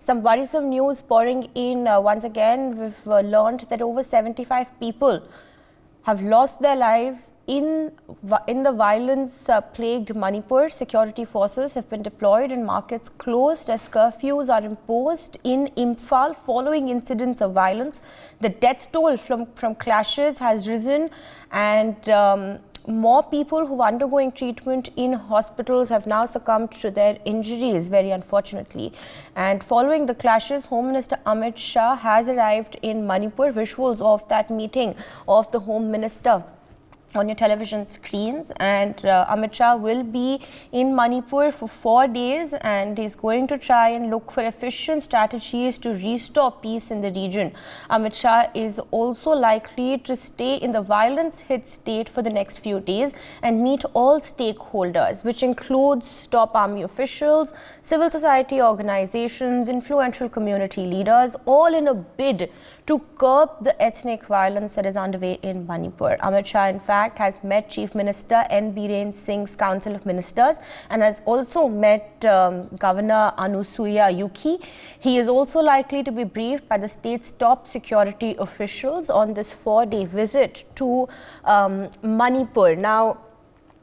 Some worrisome news pouring in once again. We've learned that over 75 people have lost their lives in the violence-plagued Manipur. Security forces have been deployed and markets closed as curfews are imposed in Imphal following incidents of violence. The death toll from clashes has risen, and more people who are undergoing treatment in hospitals have now succumbed to their injuries, very unfortunately. And following the clashes, Home Minister Amit Shah has arrived in Manipur. Visuals of that meeting of the Home Minister on your television screens, and Amit Shah will be in Manipur for 4 days, and he's going to try and look for efficient strategies to restore peace in the region. Amit Shah is also likely to stay in the violence-hit state for the next few days and meet all stakeholders, which includes top army officials, civil society organizations, influential community leaders, all in a bid to curb the ethnic violence that is underway in Manipur. Amit Shah, in fact, has met Chief Minister N. Biren Singh's Council of Ministers and has also met Governor Anusuya Uki. He is also likely to be briefed by the state's top security officials on this 4-day visit to Manipur. Now,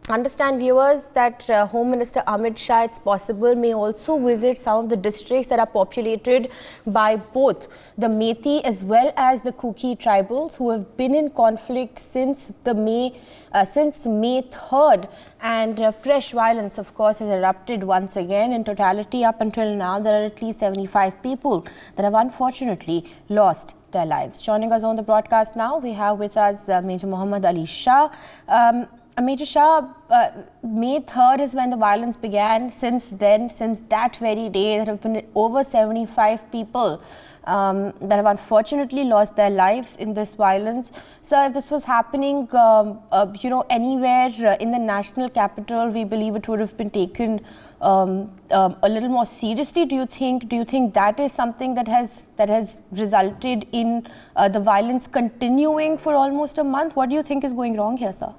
understand, viewers, that Home Minister Amit Shah, it's possible, may also visit some of the districts that are populated by both the Methi as well as the Kuki tribals, who have been in conflict since May 3rd, and fresh violence, of course, has erupted once again. In totality, up until now, there are at least 75 people that have unfortunately lost their lives. Joining us on the broadcast now, we have with us Major Muhammad Ali Shah. Major Shah, May 3rd is when the violence began. Since then, since that very day, there have been over 75 people that have unfortunately lost their lives in this violence. So if this was happening, anywhere in the national capital, we believe it would have been taken a little more seriously. Do you think that is something that has resulted in the violence continuing for almost a month? What do you think is going wrong here, sir?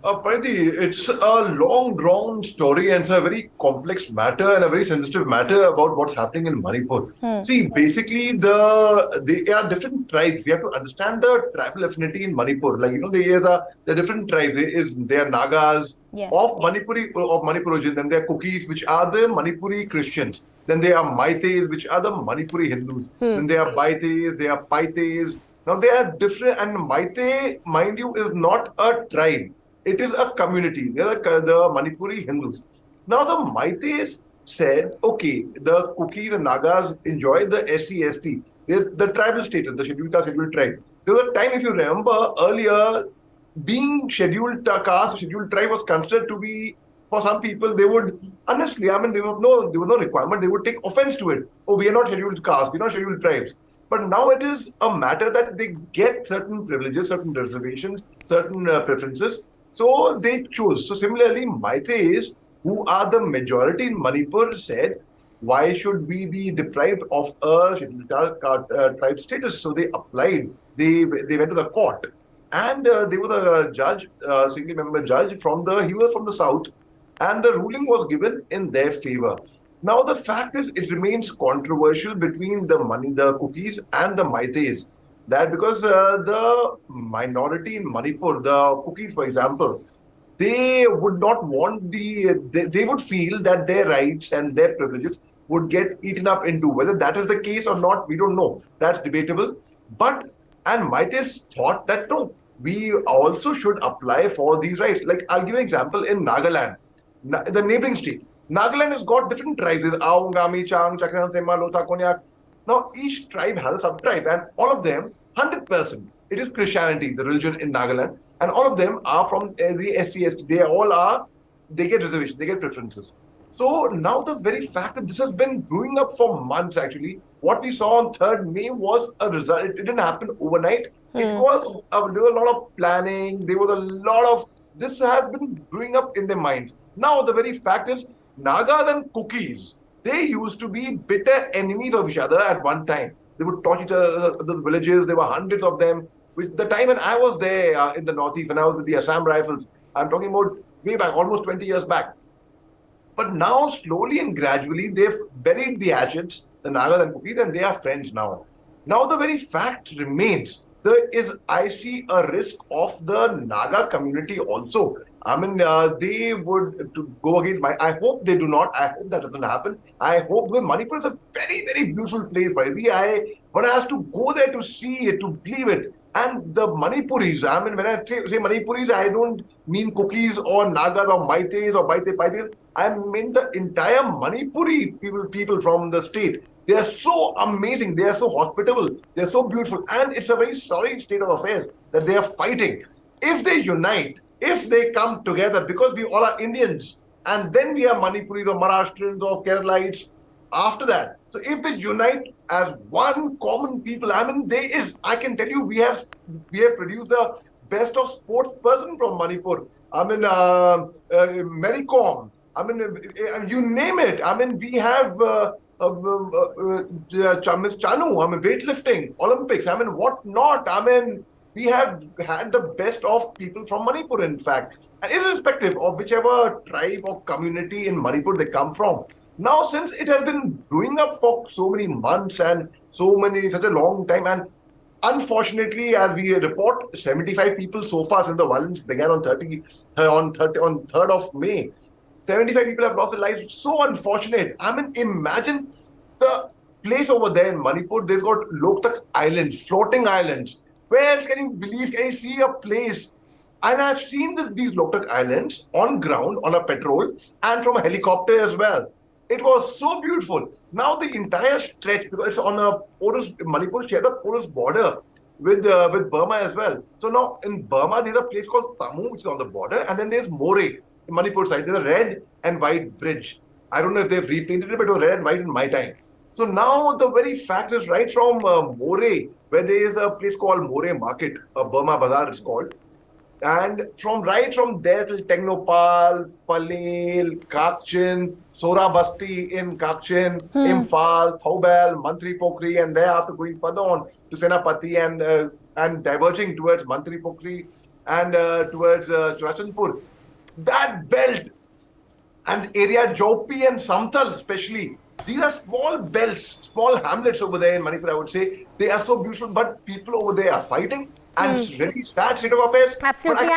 Paridhi, it's a long drawn story and it's a very complex matter and a very sensitive matter about what's happening in Manipur. See, basically, they are different tribes. We have to understand the tribal affinity in Manipur. Like, there are different tribes. There are Nagas of Manipur origin, then there are Kukis, which are the Manipuri Christians. Then there are Maites, which are the Manipuri Hindus. Then there are Baites, there are Paites. Now, they are different, and Maite, mind you, is not a tribe. It is a community. They are the Manipuri Hindus. Now, the Maites said, okay, the Kukis and Nagas enjoy the SC/ST, the tribal status, the scheduled caste, scheduled tribe. There was a time, if you remember, earlier, being scheduled caste, scheduled tribe was considered to be, for some people, they would, honestly, there was no requirement, they would take offense to it. Oh, we are not scheduled caste, we are not scheduled tribes. But now it is a matter that they get certain privileges, certain reservations, certain preferences. So they chose. So similarly, Maites, who are the majority in Manipur, said, why should we be deprived of a scheduled tribe status? So they applied. They went to the court. And they were the judge, single member judge, he was from the south. And the ruling was given in their favor. Now, the fact is, it remains controversial between the Kukis and the Maites. That because the minority in Manipur, the Kukis, for example, they would not want they would feel that their rights and their privileges would get eaten up into. Whether that is the case or not, we don't know. That's debatable. And Maites thought that no, we also should apply for these rights. Like, I'll give you an example in Nagaland, the neighboring state. Nagaland has got different tribes. There's Aung, Gami, Chang, Chakran, Sema, Lotha, Konyak. Now, each tribe has a sub-tribe, and all of them, 100%, it is Christianity, the religion in Nagaland, and all of them are from the ST. They get reservations, they get preferences. So now the very fact that this has been brewing up for months, actually, what we saw on 3rd May was a result. It didn't happen overnight. There was a lot of planning. This has been brewing up in their minds. Now, the very fact is, Nagas and Kukis, they used to be bitter enemies of each other at one time. They would torch each other, the villages. There were hundreds of them. With the time when I was there in the northeast, when I was with the Assam Rifles, I'm talking about way back, almost 20 years back. But now, slowly and gradually, they've buried the hatchets. the Nagas and Cookies, and they are friends now. Now the very fact remains, I see a risk of the Naga community also. I mean, they would to go against my. I hope they do not. I hope that doesn't happen. I hope, because Manipur is a very, very beautiful place, Paridhi. One has to go there to see it, to believe it. And the Manipuris, I mean, when I say Manipuris, I don't mean Cookies or Nagas or Maites or Paites. I mean the entire Manipuri people from the state. They are so amazing. They are so hospitable. They are so beautiful. And it's a very sorry state of affairs that they are fighting. If they unite, if they come together, because we all are Indians, and then we are Manipuris or Maharashtrians or Keralites after that. So if they unite as one common people, I mean, I can tell you, we have produced the best of sports person from Manipur. I mean, Medicom. I mean, you name it. I mean, we have Miss Chanu. I mean, weightlifting, Olympics. I mean, what not? I mean, we have had the best of people from Manipur, in fact, and irrespective of whichever tribe or community in Manipur they come from. Now, since it has been brewing up for so many months and such a long time, and unfortunately, as we report, 75 people so far since the violence began on 3rd of May. 75 people have lost their lives. So unfortunate. I mean, imagine the place over there in Manipur. They've got Loktak Islands, floating islands. Where else can you see a place? And I've seen these Loktak Islands on ground, on a patrol, and from a helicopter as well. It was so beautiful. Now the entire stretch, because it's on Manipur shares a porous border with Burma as well. So now in Burma, there's a place called Tamu, which is on the border, and then there's Moreh. Manipur side, there's a red and white bridge. I don't know if they've repainted it, but it was red and white in my time. So now the very fact is, right from Moreh, where there is a place called Moreh Market, Burma Bazaar is called, and right from there till Technopal, Palil, Kakchin, Sorabasti in Kakchin, Imphal, Thoubal, Mantri Pokri, and thereafter going further on to Senapati and diverging towards Mantri Pokri and towards Churachandpur. That belt and area Jopi and Samtal especially, these are small belts, small hamlets over there in Manipur, I would say. They are so beautiful, but people over there are fighting, and it's really sad state of affairs. Absolutely.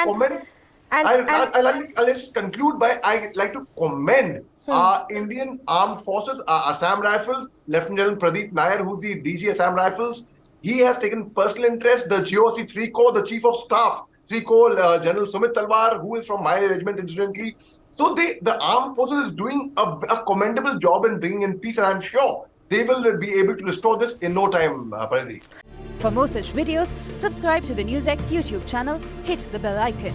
I'll just conclude by, I like to commend our Indian Armed Forces, our Assam Rifles, Lieutenant General Pradeep Nair, who's the DG Assam Rifles. He has taken personal interest. The GOC 3 Corps, the Chief of Staff, 3 Corps, General Sumit Talwar, who is from my regiment incidentally. So the armed forces is doing a commendable job in bringing in peace, and I'm sure they will be able to restore this in no time, Paridhi. For more such videos, subscribe to the NewsX YouTube channel, hit the bell icon.